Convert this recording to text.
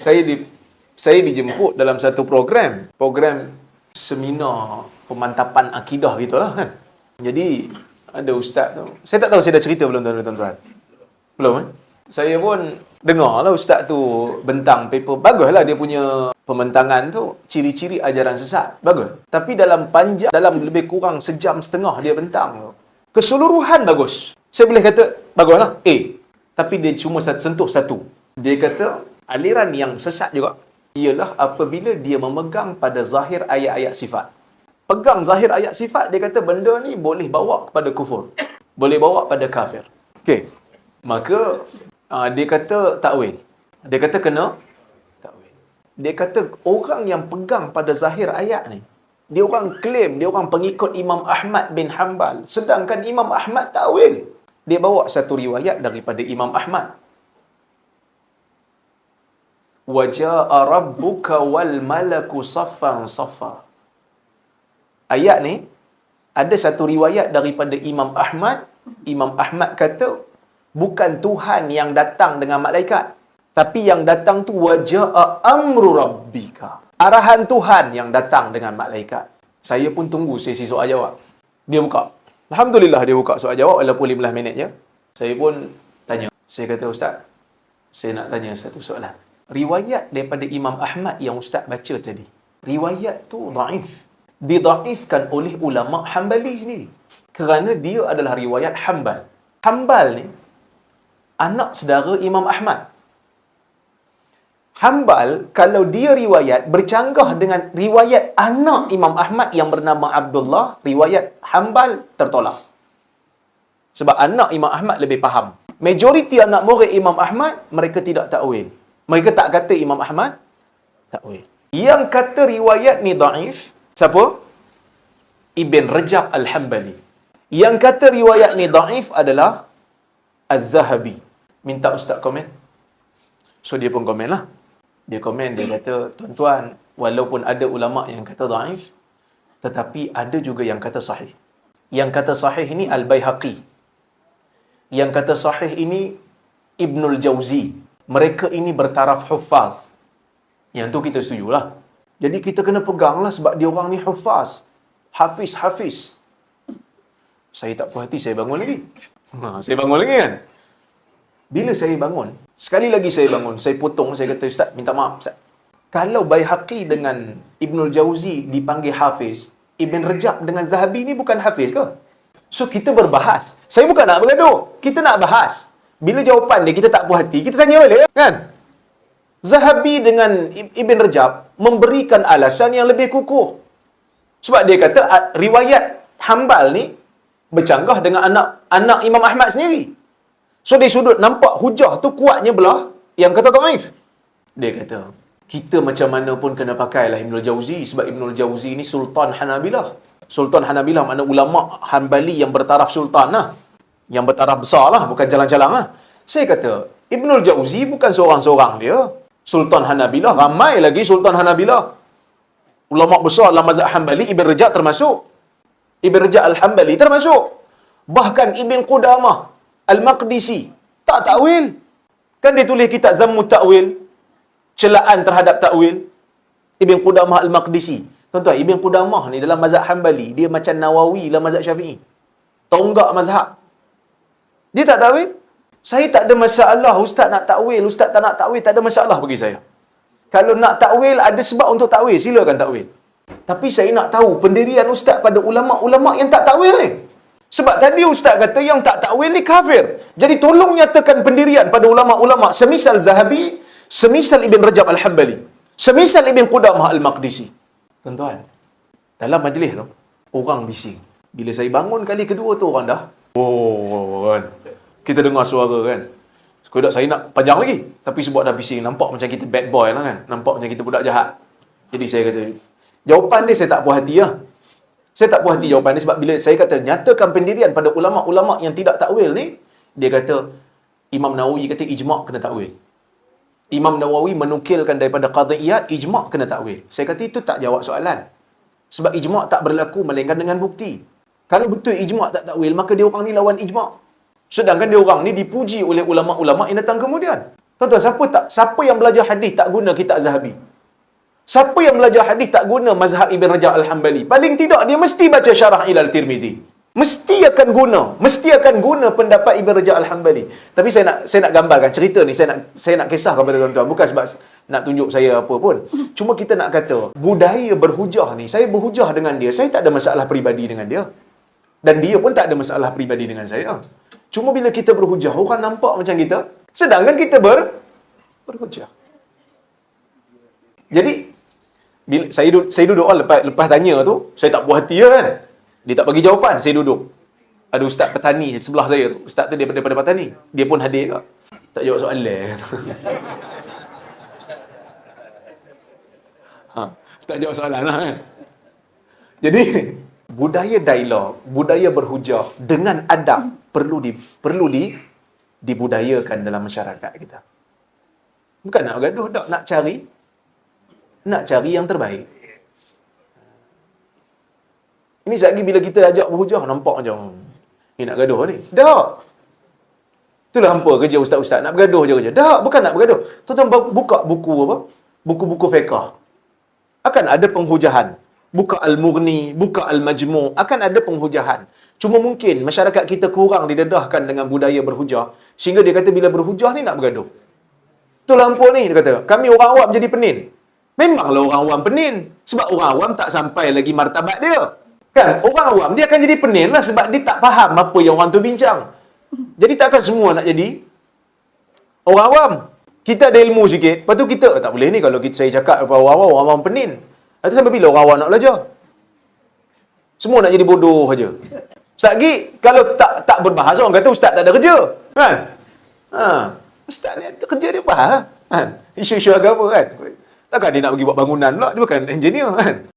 Saya di saya dijemput dalam satu program seminar pemantapan akidah gitulah kan. Jadi ada ustaz tu. Saya tak tahu saya dah cerita belum tuan-tuan. Belum kan? Saya pun dengar lah ustaz tu bentang paper. Baguslah dia punya pembentangan tu, ciri-ciri ajaran sesat. Bagus. Tapi dalam lebih kurang sejam setengah dia bentang tu. Keseluruhan bagus. Saya boleh kata baguslah A. Tapi dia cuma sentuh satu. Dia kata aliran yang sesat juga ialah apabila dia memegang pada zahir ayat-ayat sifat. Pegang zahir ayat sifat, dia kata benda ni boleh bawa kepada kufur. Boleh bawa pada kafir. Okey. Maka dia kata takwil. Dia kata kena takwil. Dia kata orang yang pegang pada zahir ayat ni, dia orang claim dia orang pengikut Imam Ahmad bin Hanbal. Sedangkan Imam Ahmad takwil. Dia bawa satu riwayat daripada Imam Ahmad. Waja'a rabbuka wal malaku saffan saffa. Ayat ni ada satu riwayat daripada Imam Ahmad. Imam Ahmad kata bukan Tuhan yang datang dengan malaikat, tapi yang datang tu waja'a amru rabbika. Arahan Tuhan yang datang dengan malaikat. Saya pun tunggu sesi soal jawab. Dia buka. Alhamdulillah dia buka soal jawab walaupun 15 minit je. Saya pun tanya. Saya kata, ustaz, saya nak tanya satu soalan. Riwayat daripada Imam Ahmad yang ustaz baca tadi, riwayat tu daif. Didaifkan oleh ulama Hanbali sendiri. Kerana dia adalah riwayat Hanbal. Hanbal ni anak saudara Imam Ahmad. Hanbal, kalau dia riwayat bercanggah dengan riwayat anak Imam Ahmad yang bernama Abdullah, riwayat Hanbal tertolak. Sebab anak Imam Ahmad lebih faham. Majoriti anak murid Imam Ahmad, mereka tidak takwil. Mereka tak kata Imam Ahmad takwil. Yang kata riwayat ni daif, siapa? Ibn Rajab Al-Hanbali. Yang kata riwayat ni daif adalah Az-Zahabi. Minta ustaz komen. So dia pun komen lah. Dia komen, dia kata, tuan-tuan, walaupun ada ulama yang kata daif, tetapi ada juga yang kata sahih. Yang kata sahih ini Al-Baihaqi. Yang kata sahih ini Ibnul Jauzi. Mereka ini bertaraf huffaz. Yang tu kita setujulah. Jadi kita kena peganglah sebab dia orang ni huffaz. Hafiz. Saya tak puas hati, saya bangun lagi. Saya bangun lagi kan? Bila saya bangun, sekali lagi saya bangun, saya potong, saya kata, ustaz, minta maaf ustaz. Kalau Baihaqi dengan Ibnul Jauzi dipanggil hafiz, Ibn Rajab dengan Zahabi ni bukan hafiz ke? So kita berbahas. Saya bukan nak bergaduh. Kita nak bahas. Bila jawapan dia kita tak puas hati, kita tanya balik kan? Zahabi dengan Ibn Rajab memberikan alasan yang lebih kukuh. Sebab dia kata riwayat Hanbal ni bercanggah dengan anak Imam Ahmad sendiri. So dari sudut nampak hujah tu kuatnya belah yang kata dhaif. Dia kata, kita macam mana pun kena pakailah Ibnul Jauzi sebab Ibnul Jauzi ni Sultan Hanabilah. Sultan Hanabilah makna ulama Hanbali yang bertaraf sultan lah. Yang bertaraf besar lah, bukan jalan-jalan lah. Saya kata, Ibnul Jauzi bukan seorang-seorang dia. Sultan Hanabilah, ramai lagi Sultan Hanabilah. Ulama besar dalam mazhab Hanbali, Ibn Rajab termasuk. Ibn Rajab Al-Hanbali termasuk. Bahkan Ibn Qudamah Al-Maqdisi tak takwil. Kan dia tulis kitab Zammut Ta'wil, celaan terhadap takwil. Ibn Qudamah Al-Maqdisi. Tuan-tuan, Ibn Qudamah ni dalam mazhab Hanbali, dia macam Nawawi dalam mazhab Syafi'i. Tonggak mazhab. Dia tak takwil. Saya tak ada masalah ustaz nak takwil, ustaz tak nak takwil, tak ada masalah bagi saya. Kalau nak takwil, ada sebab untuk takwil, silakan takwil. Tapi saya nak tahu pendirian ustaz pada ulama-ulama yang tak takwil ni. Sebab tadi ustaz kata yang tak takwil ni kafir. Jadi tolong nyatakan pendirian pada ulama-ulama semisal Zahabi, semisal Ibn Rajab Al-Hanbali, semisal Ibn Qudamah Al-Maqdisi. Tuan-tuan, dalam majlis tu, orang bising. Bila saya bangun kali kedua tu, orang dah, kan? Kita dengar suara kan. Sekodak saya nak panjang lagi. Tapi sebab dah bising, nampak macam kita bad boy lah kan. Nampak macam kita budak jahat. Jadi saya kata, jawapan dia saya tak puas hati lah. Saya tak puas hati jawapan dia sebab bila saya kata, nyatakan pendirian pada ulama-ulama yang tidak takwil ni, dia kata, Imam Nawawi kata ijma' kena takwil. Imam Nawawi menukilkan daripada qadhiyat, ijma' kena takwil. Saya kata itu tak jawab soalan. Sebab ijma' tak berlaku melainkan dengan bukti. Kalau betul ijma' tak takwil, maka dia orang ni lawan ijma'. Sedangkan dia orang ni dipuji oleh ulama-ulama yang datang kemudian. Tuan-tuan, siapa yang belajar hadis tak guna kitab Zahabi? Siapa yang belajar hadis tak guna mazhab Ibn Rajab Al-Hanbali? Paling tidak dia mesti baca Syarah Ilal Tirmizi. Mesti akan guna pendapat Ibn Rajab Al-Hanbali. Tapi saya nak gambarkan cerita ni, saya nak kisah kepada tuan-tuan, bukan sebab nak tunjuk saya apa pun. Cuma kita nak kata budaya berhujah ni, saya berhujah dengan dia, saya tak ada masalah peribadi dengan dia. Dan dia pun tak ada masalah peribadi dengan saya. Cuma bila kita berhujah, orang nampak macam kita, sedangkan kita berhujah. Jadi bila saya duduk lepas tanya tu, saya tak puas hati kan. Dia tak bagi jawapan, saya duduk. Ada ustaz petani sebelah saya tu. Ustaz tu daripada petani. Dia pun hadir ke. Tak jawab soalan. Tak jawab soalan lah kan. Jadi, budaya dialog, budaya berhujah dengan adab perlu dibudayakan dalam masyarakat kita. Bukan nak bergaduh, tak nak cari yang terbaik. Ini sekali bila kita ajak berhujah, nampak macam ni nak gaduh ni. Tak. Itulah hampa kerja ustaz-ustaz, nak bergaduh je kerja. Tak, bukan nak bergaduh. Tuan-tuan buka buku apa? Buku-buku fiqah. Akan ada penghujahan. Buka Al-Mughni, buka Al-Majmu', akan ada penghujahan. Cuma mungkin masyarakat kita kurang didedahkan dengan budaya berhujah, sehingga dia kata bila berhujah ni nak bergaduh. Itulah hampa ni, dia kata, kami orang awam jadi penin. Memanglah orang awam penin. Sebab orang awam tak sampai lagi martabat dia. Kan? Orang awam dia akan jadi penin lah sebab dia tak faham apa yang orang tu bincang. Jadi takkan semua nak jadi orang awam. Kita ada ilmu sikit, lepas tu kita, tak boleh ni kalau saya cakap kepada orang awam penin. Itu sampai bila orang awam nak belajar? Semua nak jadi bodoh saja. Ustaz Gi, kalau tak berbahasa, orang kata ustaz tak ada kerja. Kan? Ustaz ni kerja dia faham. Kan? Isu-isu agama kan? Takkan dia nak pergi buat bangunan pula, dia bukan engineer kan?